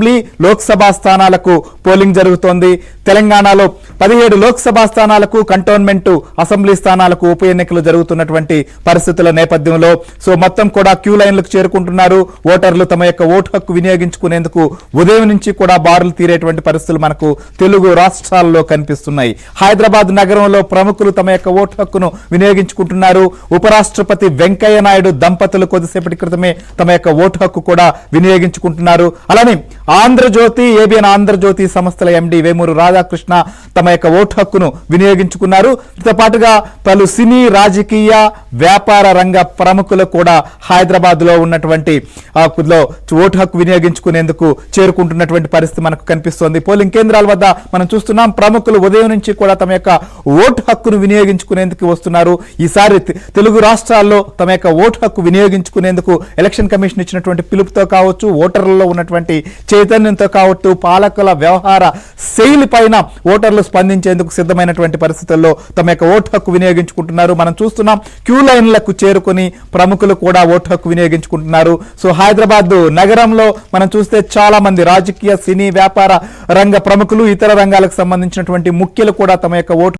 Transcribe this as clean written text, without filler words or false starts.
Assembly Lok Sabha స్థానాలకు polling జరుగుతోంది. తెలంగాణలో 17 లోక్సభ స్థానాలకు, కంటోన్మెంట్ అసెంబ్లీ స్థానాలకు ఉప ఎన్నికలు జరుగుతున్నటువంటి పరిస్థితుల నేపథ్యంలో మొత్తం కూడా క్యూ లైన్లకు చేరుకుంటున్నారు. ఓటర్లు తమ యొక్క ఓటు హక్కు వినియోగించుకునేందుకు ఉదయం నుంచి కూడా బారులు తీరేటువంటి పరిస్థితులు మనకు తెలుగు రాష్ట్రాల్లో కనిపిస్తున్నాయి. హైదరాబాద్ నగరంలో ప్రముఖులు తమ యొక్క ఓటు హక్కును వినియోగించుకుంటున్నారు. ఉపరాష్ట్రపతి వెంకయ్య నాయుడు దంపతులు కొద్దిసేపటి క్రితమే తమ యొక్క ఓటు హక్కు కూడా వినియోగించుకుంటున్నారు. అలానే ఆంధ్రజ్యోతి, ఏబిఎన్ ఆంధ్రజ్యోతి సంస్థల ఎండి వేమూరు రాధాకృష్ణ తమ యొక్క ఓటు హక్కును వినియోగించుకున్నారు. దీంతో పాటుగా పలు సినీ, రాజకీయ, వ్యాపార రంగ ప్రముఖులు కూడా హైదరాబాద్ లో ఉన్నటువంటి ఓటు హక్కు వినియోగించుకునేందుకు చేరుకుంటున్నటువంటి పరిస్థితి మనకు కనిపిస్తోంది. పోలింగ్ కేంద్రాల వద్ద మనం చూస్తున్నాం, ప్రముఖులు ఉదయం నుంచి కూడా తమ యొక్క ఓటు హక్కును వినియోగించుకునేందుకు వస్తున్నారు. ఈసారి తెలుగు రాష్ట్రాల్లో తమ యొక్క ఓటు హక్కు వినియోగించుకునేందుకు ఎలక్షన్ కమిషన్ ఇచ్చినటువంటి పిలుపుతో కావచ్చు, ఓటర్లలో ఉన్నటువంటి చైతన్యంతో కావచ్చు, పాలకుల వ్యవహార శైలి పైన ఓటర్లు స్పందించేందుకు సిద్ధమైనటువంటి పరిస్థితుల్లో తమ యొక్క ఓటు హక్కు వినియోగించుకుంటున్నారు. మనం చూస్తున్నాం, క్యూ లైన్లకు చేరుకుని ప్రముఖులు కూడా ఓటు హక్కు వినియోగించుకుంటున్నారు. సో హైదరాబాద్ నగరంలో మనం చూస్తే చాలా మంది రాజకీయ, సినీ, వ్యాపార రంగ ప్రముఖులు, ఇతర రంగాలకు సంబంధించినటువంటి ముఖ్యులు కూడా తమ యొక్క ఓటు